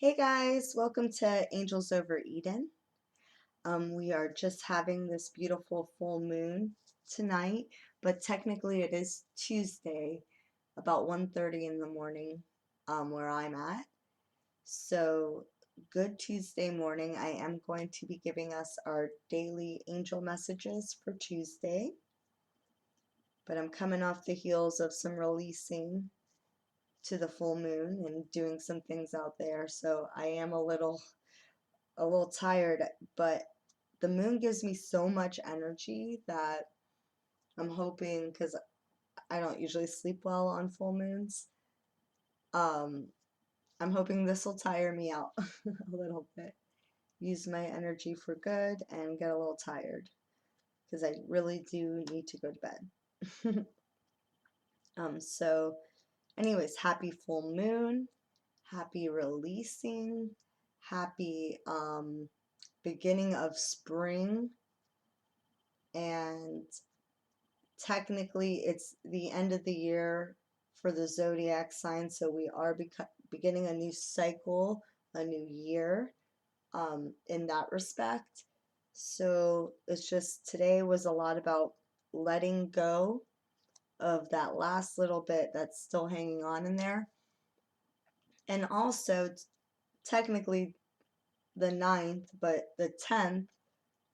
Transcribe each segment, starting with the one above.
Hey guys, welcome to Angels Over Eden. We are just having this beautiful full moon tonight, but technically it is Tuesday, about 1:30 in the morning, where I'm at. So, good Tuesday morning. I am going to be giving us our daily angel messages for Tuesday, but I'm coming off the heels of some releasing to the full moon and doing some things out there, so I am a little tired, but the moon gives me so much energy that I'm hoping, because I don't usually sleep well on full moons, um, I'm hoping this will tire me out a little bit. Use my energy for good and get a little tired because I really do need to go to bed. So, anyways, happy full moon, happy releasing, happy beginning of spring, and technically it's the end of the year for the zodiac sign, so we are beginning a new cycle, a new year, in that respect. So it's just today was a lot about letting go of that last little bit that's still hanging on in there. And also, technically the 9th, but the 10th,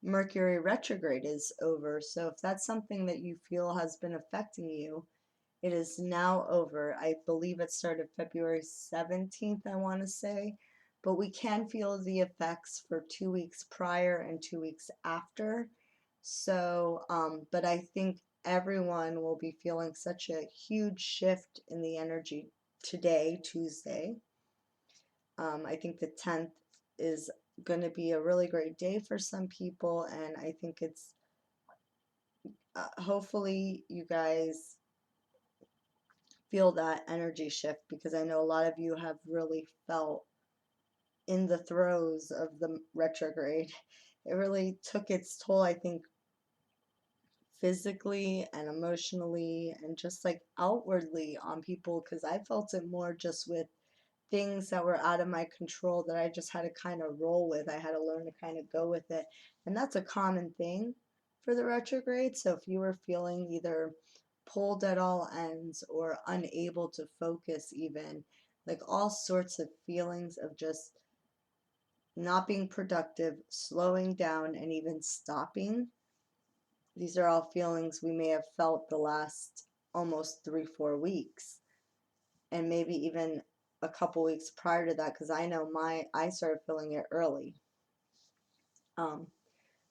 Mercury retrograde is over. So if that's something that you feel has been affecting you, it is now over. I believe it started February 17th, I want to say, but we can feel the effects for 2 weeks prior and 2 weeks after. So, but I think everyone will be feeling such a huge shift in the energy today, Tuesday. I think the 10th is going to be a really great day for some people, and I think it's hopefully you guys feel that energy shift, because I know a lot of you have really felt in the throes of the retrograde. It really took its toll, I think, physically and emotionally and just like outwardly on people, because I felt it more just with things that were out of my control that I just had to kind of roll with. I had to learn to kind of go with it. And that's a common thing for the retrograde. So if you were feeling either pulled at all ends or unable to focus, even like all sorts of feelings of just not being productive, slowing down, and even stopping, these are all feelings we may have felt the last almost 3, 4 weeks, and maybe even a couple weeks prior to that, because I know I started feeling it early. Um,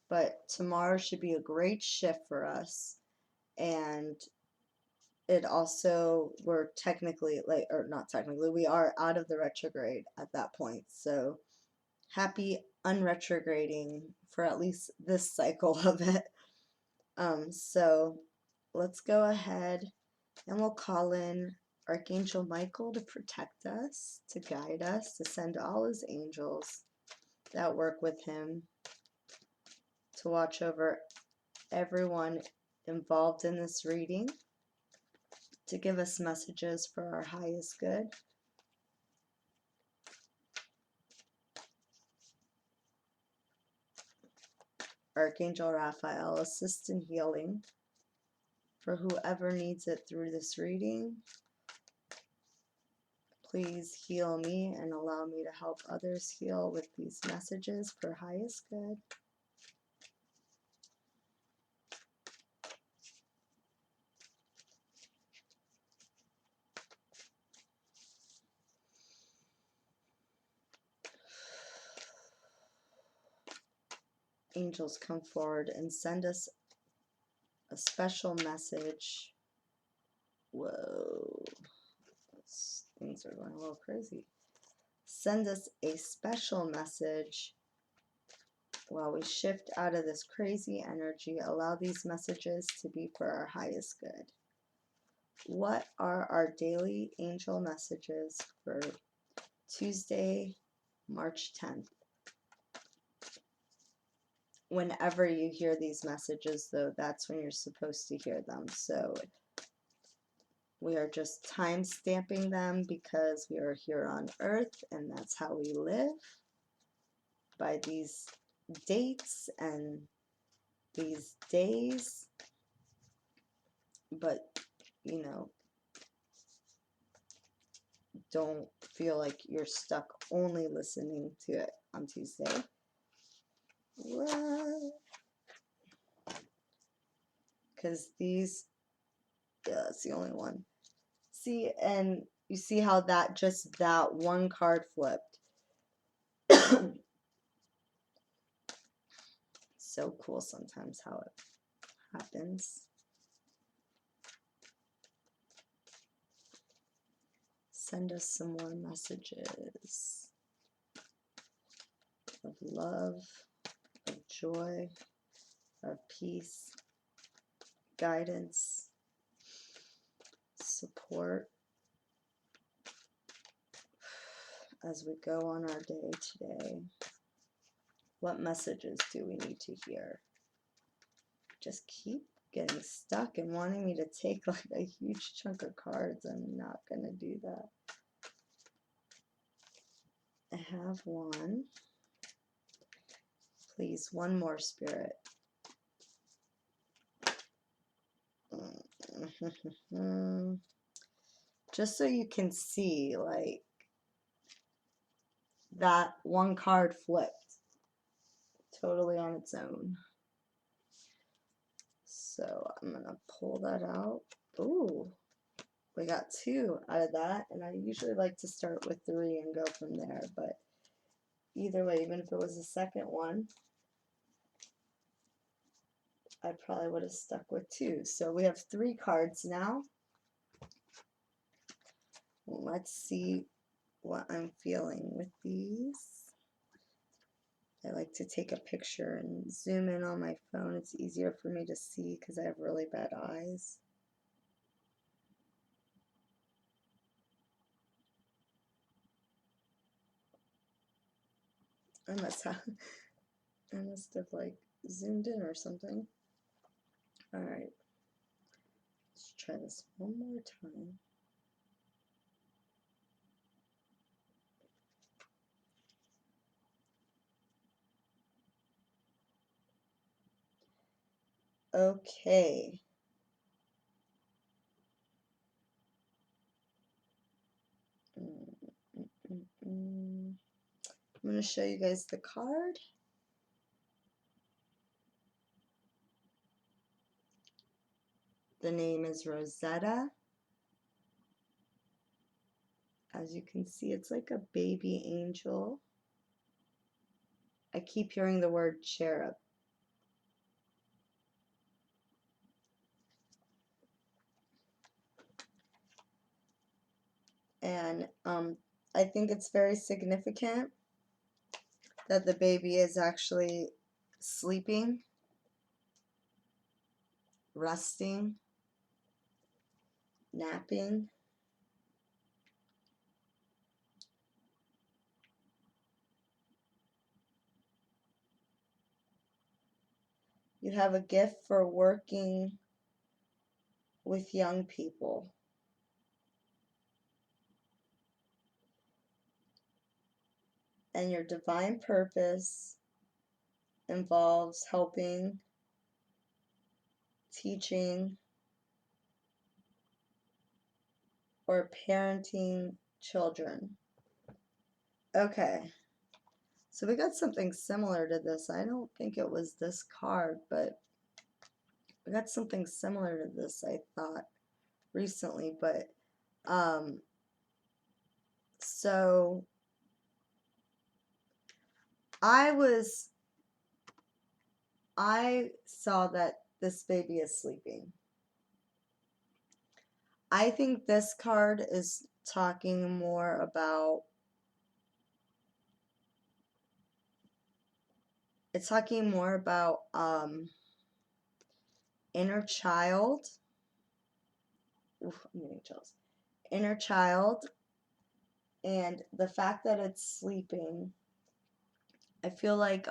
but tomorrow should be a great shift for us, and it also, we're technically, like, or not technically, we are out of the retrograde at that point. So happy unretrograding for at least this cycle of it. So let's go ahead and we'll call in Archangel Michael to protect us, to guide us, to send all his angels that work with him to watch over everyone involved in this reading, to give us messages for our highest good. Archangel Raphael, assist in healing for whoever needs it through this reading. Please heal me and allow me to help others heal with these messages for highest good. Angels, come forward and send us a special message. Whoa, things are going a little crazy. Send us a special message while we shift out of this crazy energy. Allow these messages to be for our highest good. What are our daily angel messages for Tuesday, March 10th? Whenever you hear these messages, though, that's when you're supposed to hear them. So We are just time stamping them because we are here on Earth and that's how we live, by these dates and these days. But, you know, don't feel like you're stuck only listening to it on Tuesday. Because these, yeah, that's the only one. See, and you see how that just that one card flipped. So cool sometimes how it happens. Send us some more messages of love, of joy, of peace, guidance, support as we go on our day today. What messages do we need to hear? Just keep getting stuck and wanting me to take like a huge chunk of cards. I'm not going to do that. I have one. Please, one more, Spirit. Just so you can see, like, that one card flipped totally on its own. So I'm going to pull that out. Ooh, we got 2 out of that, and I usually like to start with 3 and go from there, but either way, even if it was the second one, I probably would have stuck with 2. So we have 3 cards now. Let's see what I'm feeling with these. I like to take a picture and zoom in on my phone. It's easier for me to see because I have really bad eyes. I must have like zoomed in or something. Alright. Let's try this one more time. Okay. I'm going to show you guys the card. The name is Rosetta. As you can see, it's like a baby angel. I keep hearing the word cherub. And I think it's very significant that the baby is actually sleeping, resting, napping. You have a gift for working with young people. And your divine purpose involves helping, teaching, or parenting children. Okay, so we got something similar to this. I don't think it was this card, but we got something similar to this, I thought, recently. But so I saw that this baby is sleeping. I think this card is talking more about, it's talking more about inner child. Oof, I'm getting chills. Inner child, and the fact that it's sleeping, I feel like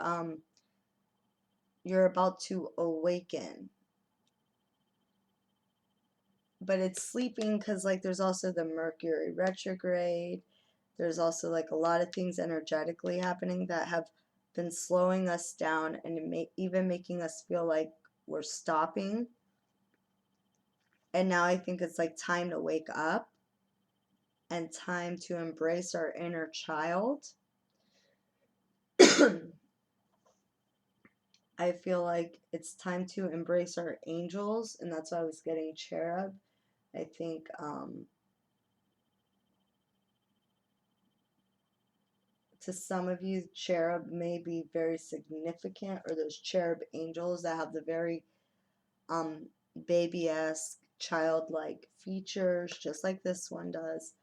you're about to awaken. but it's sleeping because like there's also the Mercury retrograde. There's also like a lot of things energetically happening that have been slowing us down and even making us feel like we're stopping. And now I think it's like time to wake up and time to embrace our inner child. I feel like it's time to embrace our angels, and that's why I was getting cherub. I think to some of you, cherub may be very significant, or those cherub angels that have the very baby-esque, childlike features, just like this one does.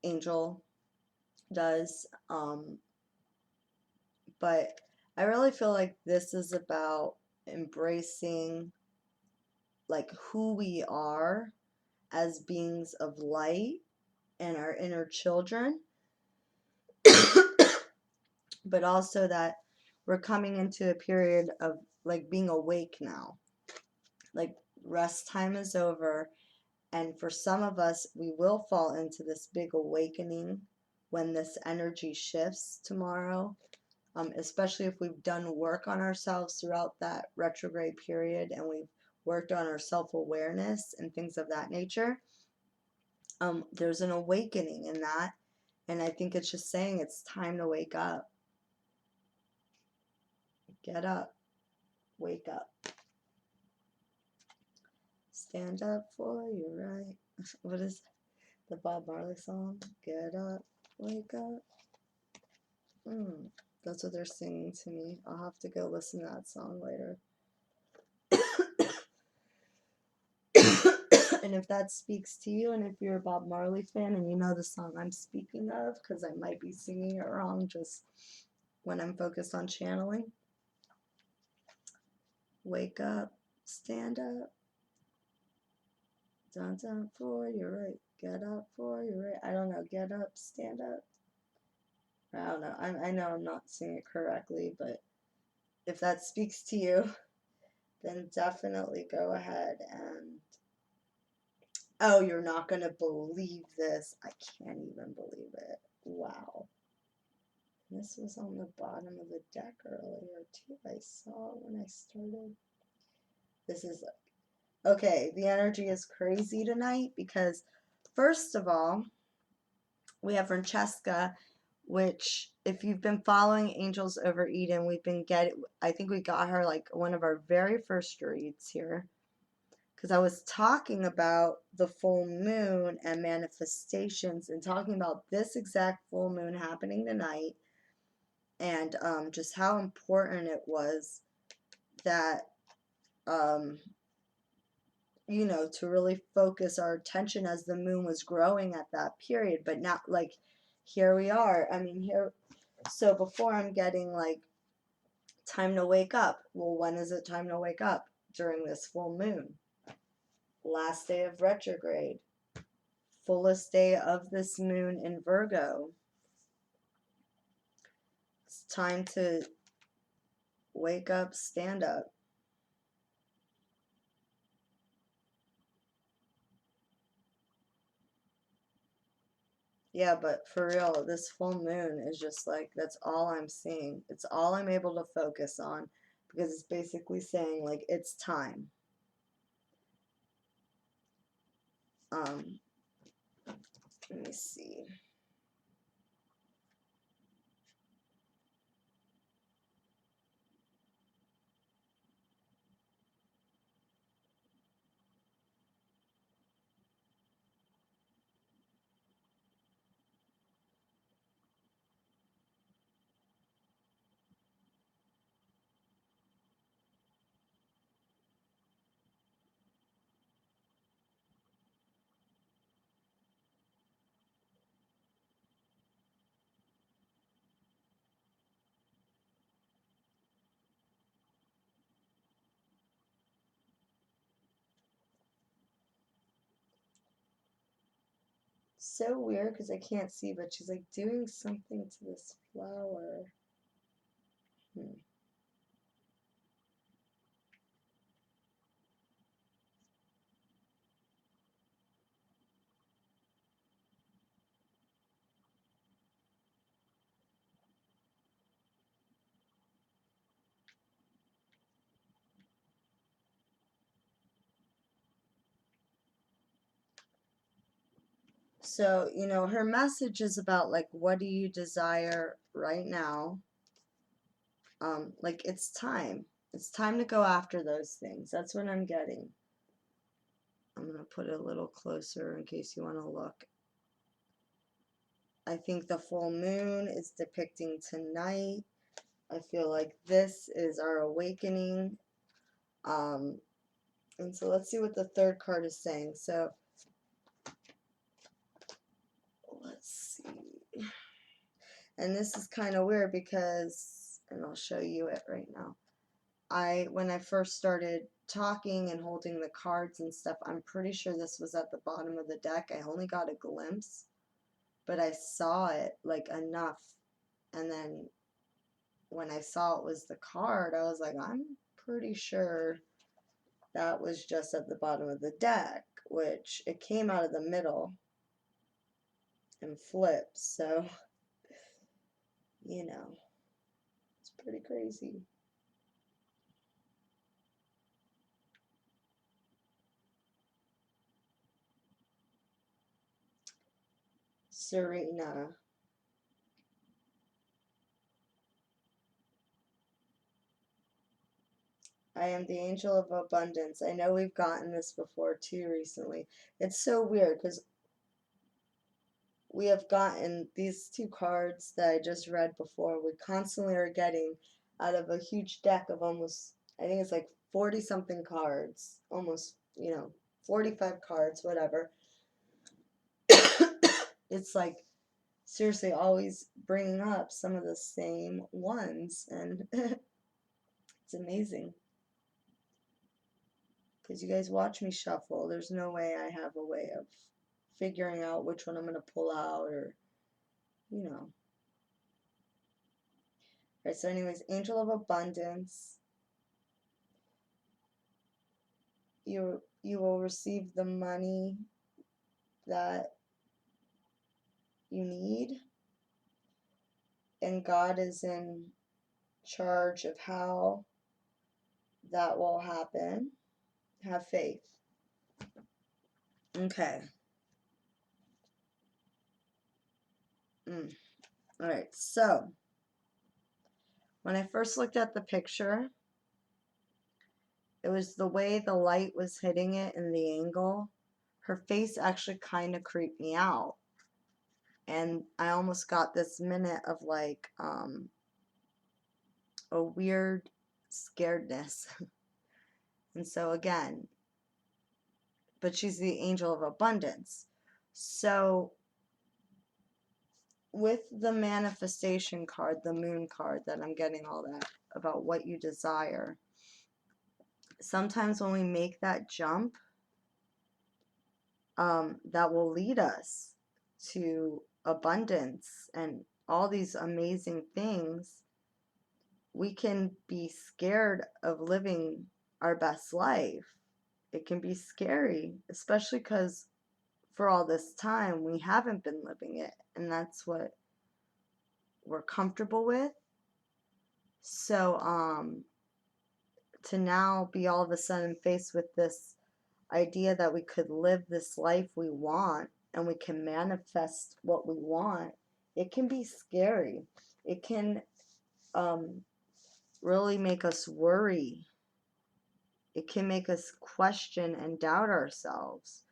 Angel does. But I really feel like this is about embracing like who we are as beings of light and our inner children, but also that we're coming into a period of like being awake now. Like rest time is over, and for some of us, we will fall into this big awakening when this energy shifts tomorrow. Especially if we've done work on ourselves throughout that retrograde period and we've worked on our self-awareness and things of that nature. There's an awakening in that, and I think it's just saying it's time to wake up. Get up. Wake up. Stand up for your right. What is the Bob Marley song? Get up. Wake up. That's what they're singing to me. I'll have to go listen to that song later. And if that speaks to you, and if you're a Bob Marley fan and you know the song I'm speaking of, because I might be singing it wrong just when I'm focused on channeling. Wake up, stand up, down for your right, get up for your right. I don't know, get up, stand up. I don't know. I know I'm not saying it correctly, but if that speaks to you, then definitely go ahead and. Oh, you're not going to believe this. I can't even believe it. Wow. This was on the bottom of the deck earlier too. I saw when I started. This is okay. The energy is crazy tonight because, first of all, we have Francesca, which if you've been following Angels Over Eden, we've been getting. I think we got her like one of our very first reads here because I was talking about the full moon and manifestations and talking about this exact full moon happening tonight. And just how important it was that, you know, to really focus our attention as the moon was growing at that period, but not like here we are. I mean, here, so before I'm getting like time to wake up. Well, when is it time to wake up? During this full moon. Last day of retrograde. Fullest day of this moon in Virgo. It's time to wake up, stand up. Yeah, but for real, this full moon is just like, that's all I'm seeing. It's all I'm able to focus on because it's basically saying, like, it's time. Let me see. So weird because I can't see, but she's like doing something to this flower. So, her message is about like, what do you desire right now? Like it's time. It's time to go after those things. That's what I'm getting. I'm going to put it a little closer in case you want to look. I think the full moon is depicting tonight. I feel like this is our awakening. And so let's see what the third card is saying. So let's see. And this is kind of weird because, and I'll show you it right now. When I first started talking and holding the cards and stuff, I'm pretty sure this was at the bottom of the deck. I only got a glimpse, but I saw it like enough. And then when I saw it was the card, I was like, I'm pretty sure that was just at the bottom of the deck, which it came out of the middle and flipped. So, it's pretty crazy. Serena. I am the angel of abundance. I know we've gotten this before too recently. It's so weird because we have gotten these two cards that I just read before. We constantly are getting out of a huge deck of almost, I think it's like 40 something cards, almost, 45 cards, whatever. It's like seriously always bringing up some of the same ones, and it's amazing because you guys watch me shuffle. There's no way I have a way of figuring out which one I'm going to pull out, or Right, so anyways, angel of abundance. You will receive the money that you need, and God is in charge of how that will happen. Have faith. Okay. All right, so when I first looked at the picture, it was the way the light was hitting it and the angle. Her face actually kind of creeped me out. And I almost got this minute of like a weird scaredness. And so again, but she's the angel of abundance. So with the manifestation card, the moon card, that I'm getting all that about what you desire, sometimes when we make that jump, that will lead us to abundance and all these amazing things, we can be scared of living our best life. It can be scary, especially because for all this time we haven't been living it, and that's what we're comfortable with. So to now be all of a sudden faced with this idea that we could live this life we want and we can manifest what we want, it can be scary. It can really make us worry. It can make us question and doubt ourselves.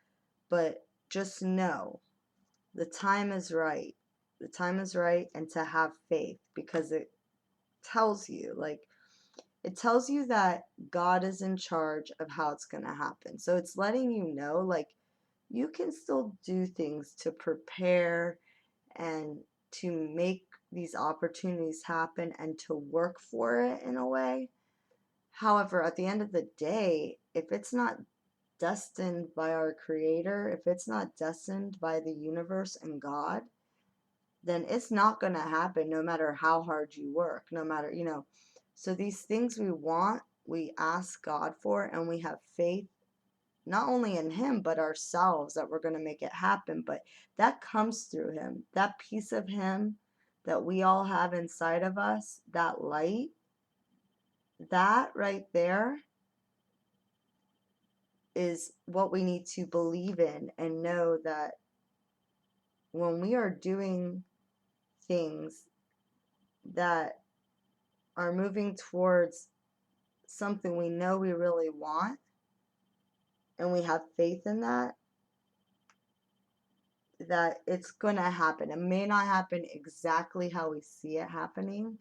But just know the time is right. The time is right, and to have faith, because it tells you, it tells you that God is in charge of how it's going to happen. So it's letting you know, like, you can still do things to prepare and to make these opportunities happen and to work for it in a way. However, at the end of the day, if it's not destined by our Creator, if it's not destined by the universe and God, then it's not going to happen no matter how hard you work, no matter, So these things we want, we ask God for, and we have faith not only in Him, but ourselves, that we're going to make it happen. But that comes through Him. That piece of Him that we all have inside of us, that light, that right there is what we need to believe in and know that when we are doing things that are moving towards something we know we really want and we have faith in that it's going to happen. It may not happen exactly how we see it happening,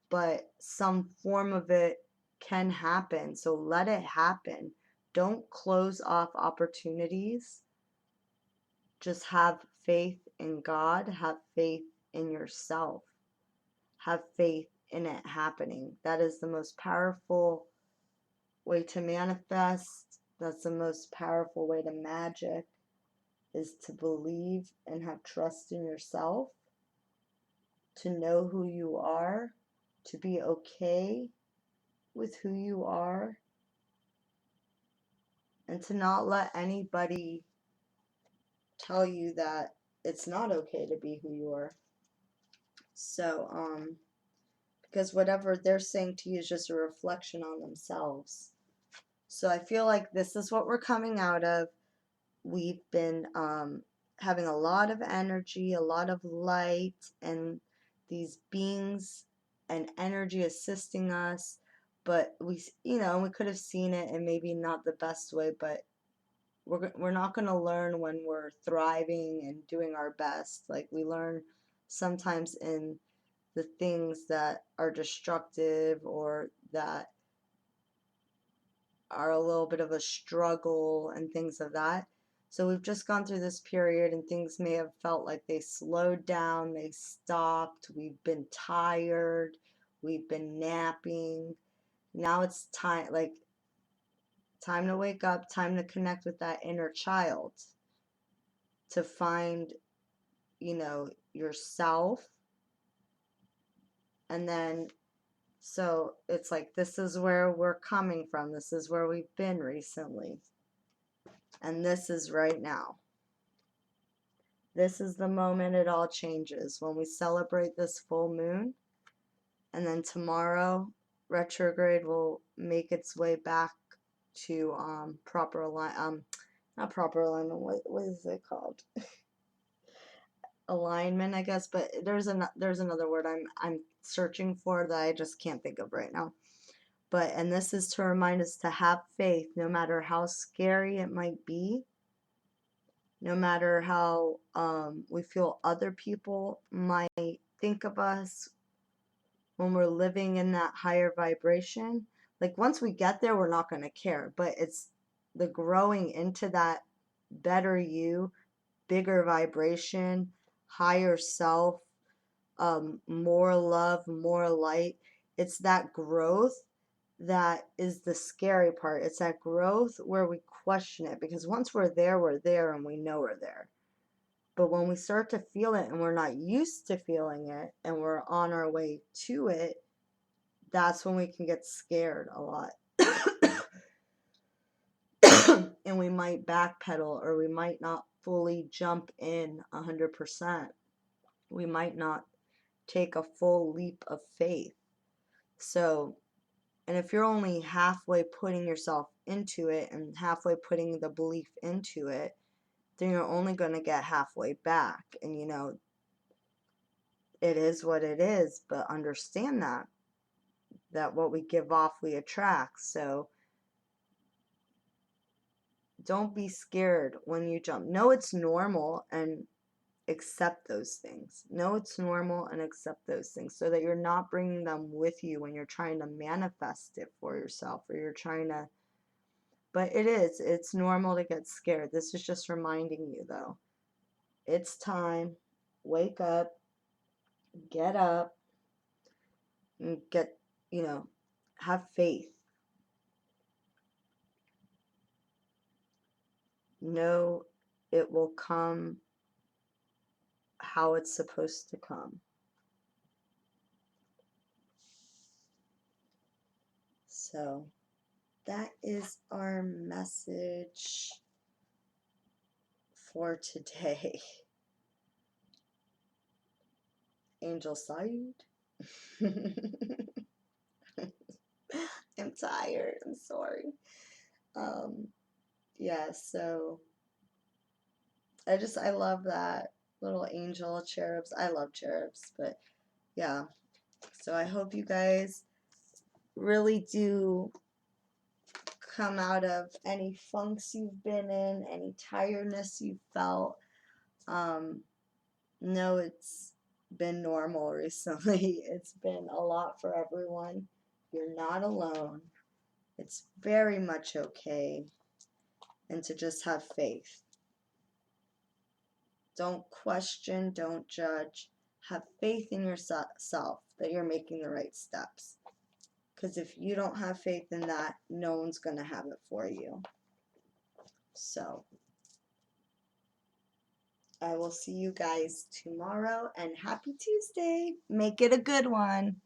but some form of it can happen. So let it happen. Don't close off opportunities. Just have faith in God, have faith in yourself, have faith in it happening. That is the most powerful way to manifest. That's the most powerful way to magic, is to believe and have trust in yourself, to know who you are, to be okay with who you are, and to not let anybody tell you that it's not okay to be who you are. So, because whatever they're saying to you is just a reflection on themselves. So I feel like this is what we're coming out of. We've been having a lot of energy, a lot of light, and these beings and energy assisting us. But we could have seen it in maybe not the best way, but we're not going to learn when we're thriving and doing our best. Like, we learn sometimes in the things that are destructive or that are a little bit of a struggle and things of that. So we've just gone through this period and things may have felt like they slowed down, they stopped, we've been tired, we've been napping. Now it's time to wake up, time to connect with that inner child, to find, yourself. And then, so it's like, this is where we're coming from, this is where we've been recently, and this is right now. This is the moment it all changes, when we celebrate this full moon, and then tomorrow retrograde will make its way back to proper not proper alignment, what is it called? Alignment, I guess, but there's another word I'm searching for that I just can't think of right now. And this is to remind us to have faith, no matter how scary it might be, no matter how we feel other people might think of us when we're living in that higher vibration. Like, once we get there, we're not going to care, but it's the growing into that better you, bigger vibration, higher self, more love, more light. It's that growth that is the scary part. It's that growth where we question it, because once we're there and we know we're there. But when we start to feel it and we're not used to feeling it and we're on our way to it, that's when we can get scared a lot. And we might backpedal, or we might not fully jump in 100%. We might not take a full leap of faith. So, and if you're only halfway putting yourself into it and halfway putting the belief into it, then you're only going to get halfway back. And it is what it is, but understand that what we give off, we attract. So don't be scared when you jump. Know it's normal and accept those things. Know it's normal and accept those things, so that you're not bringing them with you when you're trying to manifest it for yourself, or you're trying to. But it's normal to get scared. This is just reminding you, though. It's time. Wake up, get up, and have faith. Know it will come how it's supposed to come. So that is our message for today. Angel side. I'm tired. I'm sorry. Yeah, so I love that little angel cherubs. I love cherubs, but yeah. So I hope you guys really do come out of any funks you've been in, any tiredness you felt. Um, no, it's been normal recently. It's been a lot for everyone. You're not alone. It's very much okay. And to just have faith. Don't question, don't judge. Have faith in yourself that you're making the right steps. Because if you don't have faith in that, no one's going to have it for you. So, I will see you guys tomorrow, and happy Tuesday. Make it a good one.